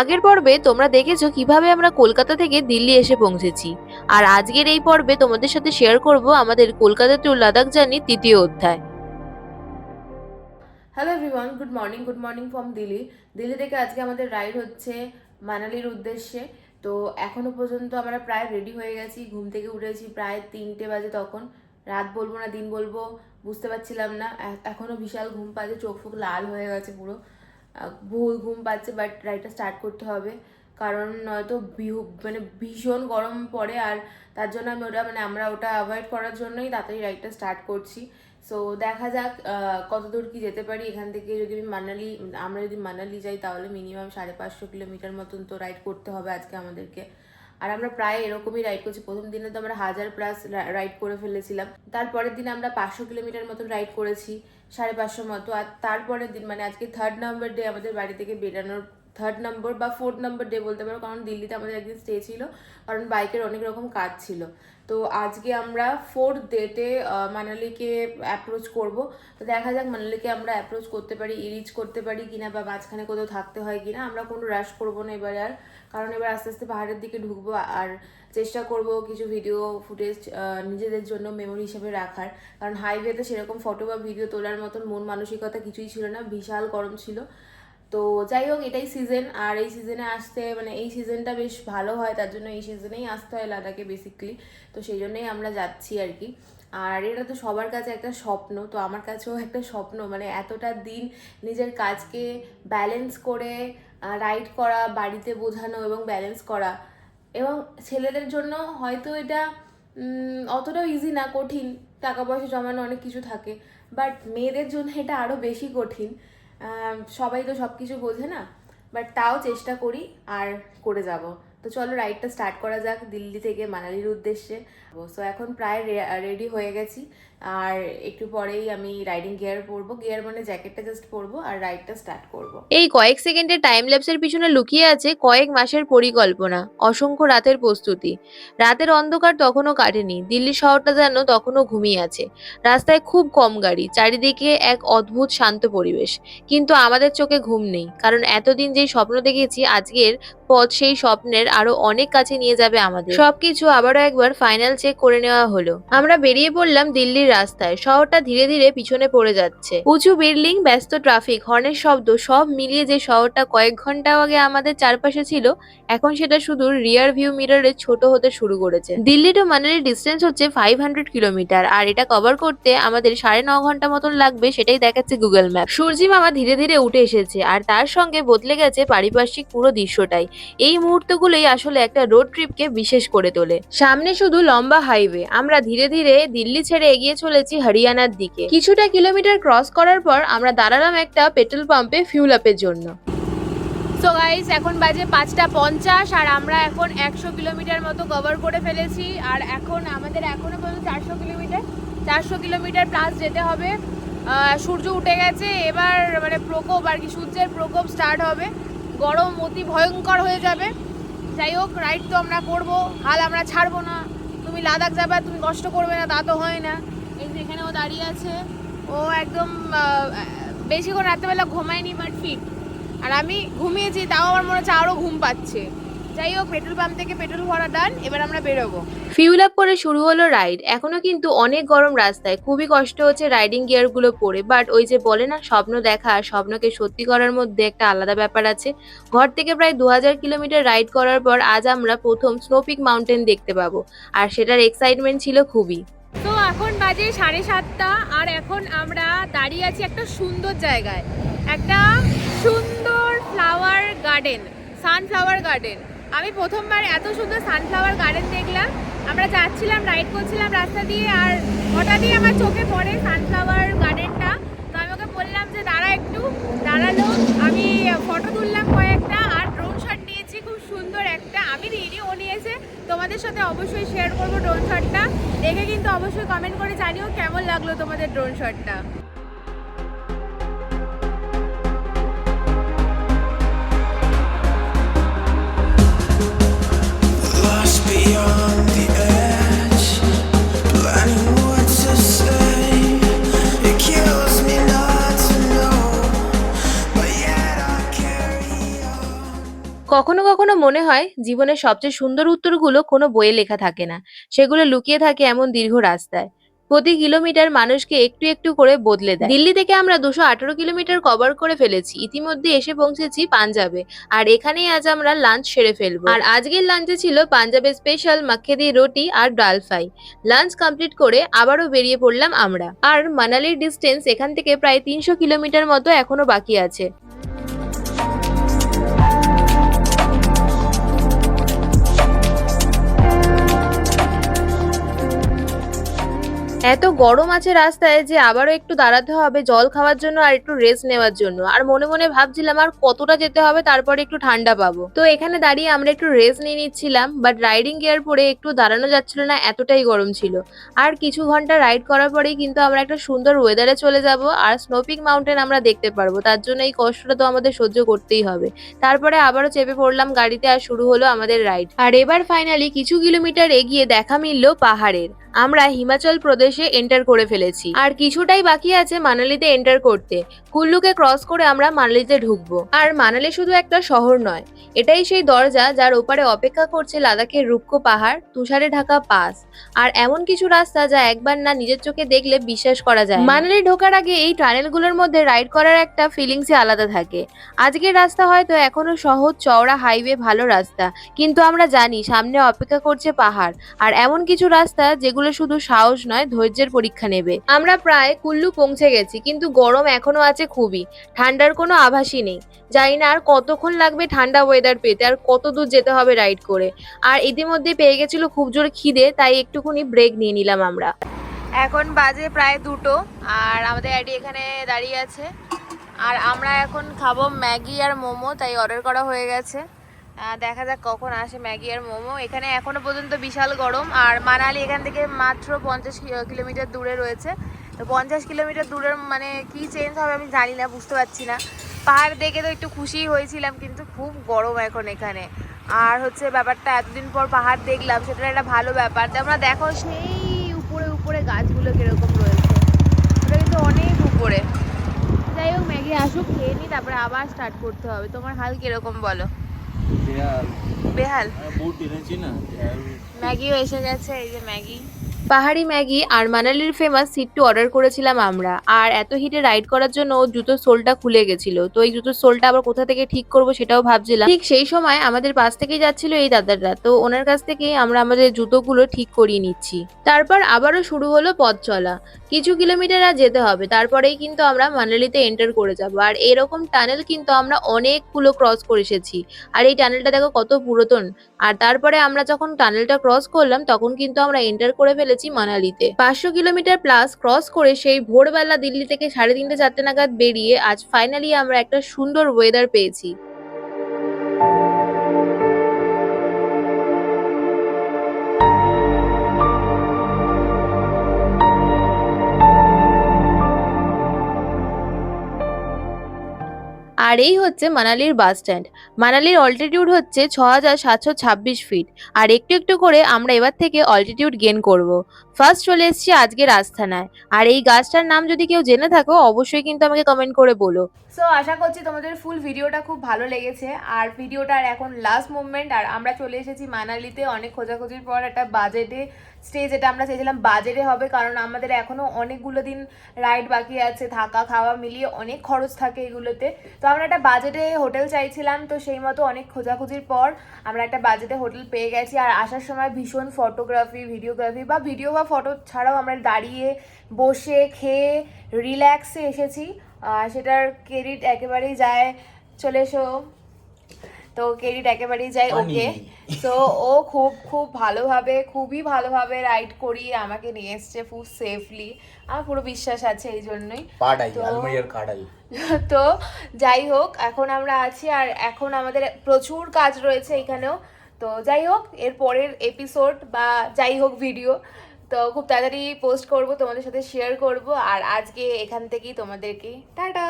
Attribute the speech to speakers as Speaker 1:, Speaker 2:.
Speaker 1: আগের পর্বে তোমরা দেখেছো কিভাবে আমরা কলকাতা থেকে দিল্লি এসে পৌঁছেছি, আর আজকের এই পর্বে তোমাদের সাথে শেয়ার করব আমাদের কলকাতা টু লাদাখ জার্নি তৃতীয় অধ্যায়।
Speaker 2: Hello everyone, good morning from Delhi. Delhi থেকে আজকে আমাদের রাইড হচ্ছে মানালির উদ্দেশ্যে। তো এখনো পর্যন্ত আমরা প্রায় রেডি হয়ে গেছি, ঘুম থেকে উঠেছি প্রায় 3টে বাজে। তখন রাত বলবো না দিন বলবো বুঝতে পারছিলাম না, এখনো বিশাল ঘুম পাচ্ছে, চোখ ফোক লাল হয়ে গেছে পুরো, ভুল ঘুম পাচ্ছে। বাট রাইডটা স্টার্ট করতে হবে, কারণ নয়তো মানে ভীষণ গরম পড়ে, আর তার জন্য আমরা ওটা অ্যাভয়েড করার জন্যই তাড়াতাড়ি রাইডটা স্টার্ট করছি। সো দেখা যাক কত দূর কি যেতে পারি এখান থেকে। যদি আমরা যদি মানালি যাই তাহলে মিনিমাম 550 কিলোমিটার মতন তো রাইড করতে হবে আজকে আমাদেরকে। আর আমরা প্রায় এরকমই রাইড করছি। প্রথম দিনে তো আমরা 1000+ রাইড করে ফেলেছিলাম, তারপরের দিন আমরা 500 কিলোমিটার মতন রাইড করেছি, 550 মতো। আর তারপরের দিন মানে আজকে 3rd নম্বর ডে আমাদের বাড়ি থেকে বেরানোর, 3rd নম্বর বা 4th নম্বর ডে বলতে পারো, কারণ দিল্লিতে আমাদের একদিন স্টে ছিল, কারণ বাইকের অনেক রকম কাজ ছিল। তো আজকে আমরা 4th ডেতে মানালিকে অ্যাপ্রোচ করব। তো দেখা যাক মানালিকে আমরা অ্যাপ্রোচ করতে পারি, রিচ করতে পারি কিনা, বা মাঝখানে কোথাও থাকতে হয় কিনা। আমরা কোনো রাশ করবো না এবারে আর, কারণ এবার আস্তে আস্তে পাহাড়ের দিকে ঢুকবো। আর চেষ্টা করব কিছু ভিডিও ফুটেজ নিজেদের জন্য মেমোরি হিসেবে রাখার, কারণ হাইওয়েতে সেরকম ফটো বা ভিডিও তোলার মতন মন মানসিকতা কিছুই ছিল না, বিশাল গরম ছিল। তো যাই হোক, এটাই সিজন, আর এই সিজনে আসতে মানে এই সিজনটা বেশ ভালো হয়, তার জন্য এই সিজনেই আসতে হয় লাদাখে বেসিক্যালি। তো সেই জন্যই আমরা যাচ্ছি আর কি। আর এটা তো সবার কাছে একটা স্বপ্ন, তো আমার কাছেও একটা স্বপ্ন, মানে এতটা দিন নিজের কাজকে ব্যালেন্স করে রাইড করা, বাড়িতে বোঝানো এবং ব্যালেন্স করা। এবং ছেলেদের জন্য হয়তো এটা অতটাও ইজি না, কঠিন, টাকা পয়সা জমানো অনেক কিছু থাকে। বাট মেয়েদের জন্য এটা আরও বেশি কঠিন। সবাই তো সব কিছু বোঝে না, বাট তাও চেষ্টা করি আর করে যাব। তো চলো রাইডটা স্টার্ট করা যাক দিল্লি থেকে মানালির উদ্দেশ্যে। সো এখন প্রায় রেডি হয়ে গেছি, আর একটু পরেই আমি রাইডিং গিয়ার পরবো, গিয়ার মানে জ্যাকেটটা জাস্ট পরবো, আর রাইডটা স্টার্ট করবো।
Speaker 1: এই কয়েক সেকেন্ডের টাইম ল্যাপসের পিছনে লুকিয়ে আছে কয়েক মাসের পরিকল্পনা, অসংখ্য রাতের প্রস্তুতি। রাতের অন্ধকার তখনও কাটেনি, দিল্লি শহরটা যেন তখনও ঘুমিয়ে আছে। রাস্তায় খুব কম গাড়ি, চারিদিকে এক অদ্ভুত শান্ত পরিবেশ। কিন্তু আমাদের চোখে ঘুম নেই, কারণ এতদিন যেই স্বপ্ন দেখেছি আজকের পথ সেই স্বপ্নের আরো অনেক কাছে নিয়ে যাবে আমাদের। সবকিছু আবারও একবার ফাইনাল চেক করে নেওয়া হলো। আমরা বেরিয়ে পড়লাম দিল্লির রাস্তায়। শহরটা ধীরে ধীরে পিছনে পড়ে যাচ্ছে। উঁচু বিল্ডিং, ব্যস্ত ট্রাফিক, হর্নের শব্দ, সব মিলিয়ে যে শহরটা কয়েক ঘন্টা আগে আমাদের চারপাশে ছিল, এখন সেটা শুধু রিয়ার ভিউ মিররে ছোট হতে শুরু করেছে। দিল্লি টু মানালির ডিস্টেন্স হচ্ছে 500 কিলোমিটার, আর এটা কভার করতে আমাদের 9.5 ঘন্টা মতন লাগবে, সেটাই দেখাচ্ছে গুগল ম্যাপ। সূর্যি মামা ধীরে ধীরে উঠে এসেছে, আর তার সঙ্গে বদলে গেছে পারিপার্শ্বিক পুরো দৃশ্যটাই। এই মুহূর্তগুলোই আসলে একটা রোড ট্রিপকে বিশেষ করে তোলে। সামনে শুধু লম্বা হাইওয়ে, আমরা ধীরে ধীরে দিল্লি ছেড়ে এগিয়ে চলেছি হরিয়ানার দিকে। কিছুটা কিলোমিটার ক্রস করার পর আমরা দাঁড়ালাম একটা পেট্রোল পাম্পে ফিউল আপের জন্য। সো গাইস, এখন বাজে 5:50, আর আমরা এখন 100 কিলোমিটার মতো কভার করে ফেলেছি। আর এখন আমাদের এখনো পর্যন্ত 400 কিলোমিটার প্লাস যেতে হবে। সূর্য উঠে গেছে, এবার মানে প্রকোপ আর কি, সূর্যের প্রকোপ স্টার্ট হবে, গরম অতি ভয়ঙ্কর হয়ে যাবে। যাই হোক, রাইড তো আমরা করবো, হাল আমরা ছাড়বো না। তুমি লাদাখ যাবে, তুমি কষ্ট করবে না তা তো হয় না। এই যে এখানে ও দাঁড়িয়ে আছে, ও একদম বেশিক্ষণ রাত্রেবেলা ঘুমায়নি, বাট ফিট। আর আমি ঘুমিয়েছি, তাও আমার মনে হচ্ছে আরও ঘুম পাচ্ছে। যাই হোক, পেট্রোল পাম্প থেকে পেট্রোল ভরা ডান, এবার আমরা বেরোবো। ফিউল আপ করে শুরু হলো রাইড। এখনো কিন্তু অনেক গরম রাস্তায়, খুবই কষ্ট হচ্ছে রাইডিং গিয়ার গুলো পরে। বাট ওই যে বলে না, স্বপ্ন দেখা আর স্বপ্নকে সত্যি করার মধ্যে একটা আলাদা ব্যাপার আছে। ঘর থেকে প্রায় 2000 কিলোমিটার রাইড করার পর আজ আমরা প্রথম স্নোপিক মাউন্টেন দেখতে পাবো, আর সেটার এক্সাইটমেন্ট ছিল খুবই। তো এখন বাজে 7:30, আর এখন আমরা দাঁড়িয়ে আছি একটা সুন্দর জায়গায়, একটা সুন্দর ফ্লাওয়ার গার্ডেন, সানফ্লাওয়ার গার্ডেন। আমি প্রথমবার এত সুন্দর সানফ্লাওয়ার গার্ডেন দেখলাম। আমরা যাচ্ছিলাম, রাইড করছিলাম রাস্তা দিয়ে, আর হঠাৎই আমার চোখে পড়ে সানফ্লাওয়ার গার্ডেনটা। তো আমি ওকে বললাম যে দাঁড়া একটু, দাঁড়ালো। আমি ফটো তুললাম কয়েকটা, আর ড্রোন শট নিয়েছি খুব সুন্দর একটা। আমি নিইনি, ও নিয়েছে। তোমাদের সাথে অবশ্যই শেয়ার করবো ড্রোন শটটা, দেখে কিন্তু অবশ্যই কমেন্ট করে জানিও কেমন লাগলো তোমাদের ড্রোন শটটা।
Speaker 3: Lost beyond the edge, planning what to say. It kills me not to know, but yet I carry on.
Speaker 1: কখনো কখনো মনে হয় জীবনের সবচেয়ে সুন্দর উত্তরগুলো কোনো বইয়ে লেখা থাকে না, সেগুলো লুকিয়ে থাকে এমন দীর্ঘ রাস্তায়। প্রতি কিলোমিটার মানুষকে একটু একটু করে বদলে দেয়। দিল্লি থেকে আমরা 218 কিলোমিটার কভার করে ফেলেছি, ইতিমধ্যে এসে পৌঁছেছি পাঞ্জাবে। আর এখানেই আজ আমরা লাঞ্চ সেরে ফেলবো। আর আজকের লাঞ্চে ছিল পাঞ্জাবের স্পেশাল মাক্কে দি রুটি আর ডাল ফ্রাই। লাঞ্চ কমপ্লিট করে আবারও বেরিয়ে পড়লাম আমরা। আর মানালির ডিস্টেন্স এখান থেকে প্রায় 300 কিলোমিটার মতো এখনো বাকি আছে। এত গরম আছে রাস্তায় যে আবারও একটু দাঁড়াতে হবে জল খাওয়ার জন্য আর একটু রেস্ট নেওয়ার জন্য। আর মনে মনে ভাবছিলাম আর কতটা যেতে হবে তারপরে একটু ঠান্ডা পাবো। তো এখানে দাঁড়িয়ে আমরা একটু রেস্ট নিয়ে নিচ্ছিলাম, বাট রাইডিং গিয়ার পরে একটু দাঁড়ানো যাচ্ছিল না, এতটাই গরম ছিল। আর কিছু ঘন্টা রাইড করার পরেই কিন্তু আমরা একটা সুন্দর ওয়েদারে চলে যাব আর স্নোপিক মাউন্টেন আমরা দেখতে পারবো। তার জন্য এই কষ্টটা তো আমাদের সহ্য করতেই হবে। তারপরে আবারও চেপে পড়লাম গাড়িতে আর শুরু হলো আমাদের রাইড। আর এবার ফাইনালি কিছু কিলোমিটার এগিয়ে দেখা মিললো পাহাড়ের। আমরা হিমাচল প্রদেশে এন্টার করে ফেলেছি আর কিছুটাই বাকি আছে মানালিতে এন্টার করতে। কুল্লুকে ক্রস করে আমরা মানালিতে ঢুকবো। আর মানালি শুধু একটা শহর নয়, এটাই সেই দরজা যার ওপারে অপেক্ষা করছে লাদাখের রুক্ষ পাহাড়, তুষারে ঢাকা পাস আর এমন কিছু রাস্তা যা একবার না নিজের চোখে দেখলে বিশ্বাস করা যায় না। মানালি ঢোকার আগে এই টানেলগুলোর মধ্যে রাইড করার একটা ফিলিংসই আলাদা থাকে। আজকের রাস্তা হয়তো এখনো সহজ চওড়া হাইওয়ে ভালো রাস্তা, কিন্তু আমরা জানি সামনে অপেক্ষা করছে পাহাড় আর এমন কিছু রাস্তা যেগুলো শুধু সাহস নয় ধৈর্যের পরীক্ষা নেবে। আমরা প্রায় কুল্লু পৌঁছে গেছি, কিন্তু গরম এখনো আছে খুবই। ঠান্ডার কোনো আভাসই নেই। জানি না আর কতক্ষণ লাগবে ঠান্ডা ওয়েদার পেতে, আর কত দূর যেতে হবে রাইড করে। আর ইতিমধ্যে পেয়ে গেছিল খুব জোর খিদে, তাই একটুখানি ব্রেক নিয়ে নিলাম আমরা। এখন বাজে প্রায় 2টো আর আমাদের আইডি এখানে দাঁড়িয়ে আছে। আর আমরা এখন খাবো ম্যাগি আর মোমো, তাই অর্ডার করা হয়ে গেছে। দেখা যাক কখন আসে ম্যাগি আর মোমো। এখানে এখনো পর্যন্ত বিশাল গরম। আর মানালি এখান থেকে মাত্র 50 কিলোমিটার দূরে রয়েছে। তো 50 কিলোমিটার দূরের মানে কি চেঞ্জ হবে আমি জানি না, বুঝতে পারছি না। পাহাড় দেখে তো একটু খুশি হয়েছিলাম, কিন্তু খুব গরম এখন এখানে। আর হচ্ছে ব্যাপারটা এতদিন পর পাহাড় দেখলাম, সেটা একটা ভালো ব্যাপার। আমরা দেখো সেই উপরে উপরে গাছগুলো কিরকম রয়েছে, ওটা কিন্তু অনেক উপরে। যাই হোক, ম্যাগি আসুক, খেয়ে নি, তারপরে আবার স্টার্ট করতে হবে। তোমার হাল কিরকম বলো? বেহাল। ম্যাগিও এসে গেছে, এই যে ম্যাগি, পাহাড়ি ম্যাগি আর মানালির ফেমাস সিট্টু অর্ডার করেছিলাম আমরা। আর এত হিটে রাইড করার জন্য জুতোর সোলটা খুলে গেছিল, তো এই জুতোর সোলটা আবার কোথা থেকে ঠিক করব সেটাও ভাবছিলাম। ঠিক সেই সময় আমাদের পাশ থেকেই যাচ্ছিল এই দাদাটা, তো ওনার কাছ থেকেই আমরা আমাদের জুতোগুলো ঠিক করিয়ে নিচ্ছি। তারপর আবারও শুরু হলো পথ চলা। কিছু কিলোমিটার আর যেতে হবে, তারপরেই কিন্তু আমরা মানালিতে এন্টার করে যাব। আর এরকম টানেল কিন্তু আমরা অনেকগুলো ক্রস করে এসেছি। আর এই টানেলটা দেখো কত পুরাতন। আর তারপরে আমরা যখন টানেলটা ক্রস করলাম তখন কিন্তু আমরা এন্টার করে ফেলেছি মানালিতে। 500 কিলোমিটার প্লাস ক্রস করে সেই ভোরবেলা দিল্লি থেকে 3:30 4টে নাগাদ বেরিয়ে আজ ফাইনালি আমরা একটা সুন্দর ওয়েদার পেয়েছি। আর এই হচ্ছে মানালির বাস স্ট্যান্ড। মানালির অল্টিটিউড হচ্ছে 6726 ফিট। আর একটু একটু করে আমরা এবার থেকে অল্টিটিউড গেইন করব। ফার্স্ট চলে এসেছি আজকের আস্থানায়। আর এই গাছটার নাম যদি কেউ জেনে থাকো অবশ্যই কিন্তু আমাকে কমেন্ট করে বলো।
Speaker 2: সো আশা করছি তোমাদের ফুল ভিডিওটা খুব ভালো লেগেছে। আর ভিডিওটার এখন লাস্ট মুভমেন্ট, আর আমরা চলে এসেছি মানালিতে অনেক খোঁজাখুঁজির পর একটা বাজেটে স্টে, যেটা আমরা চেয়েছিলাম বাজেটে হবে, কারণ আমাদের এখনও অনেকগুলো দিন রাইড বাকি আছে, থাকা খাওয়া মিলিয়ে অনেক খরচ থাকে এগুলোতে। তো আমরা একটা বাজেটে হোটেল চাইছিলাম, তো সেই মতো অনেক খোঁজাখুঁজির পর আমরা একটা বাজেটে হোটেল পেয়ে গেছি। আর আসার সময় ভীষণ ফটোগ্রাফি ভিডিওগ্রাফি বা ভিডিও বা ফটো ছাড়াও আমরা দাঁড়িয়ে বসে খেয়ে রিল্যাক্সে এসেছি। সেটার ক্রেডিট একেবারেই যায়, চলে এসো, তো ক্রেডিট একেবারেই যায় ওকে। তো ও খুব ভালোভাবে, খুবই ভালোভাবে রাইড করিয়ে আমাকে নিয়ে এসছে ফুল সেফলি। আমার পুরো বিশ্বাস আছে এই জন্যই। তো যাই হোক, এখন আমরা আছি আর এখন আমাদের প্রচুর কাজ রয়েছে এখানেও। তো যাই হোক, এর পরের এপিসোড বা যাই হোক ভিডিও তো খুব তাড়াতাড়ি পোস্ট করব, তোমাদের সাথে শেয়ার করব। আর আজকে এখান থেকেই তোমাদেরকে টাটা।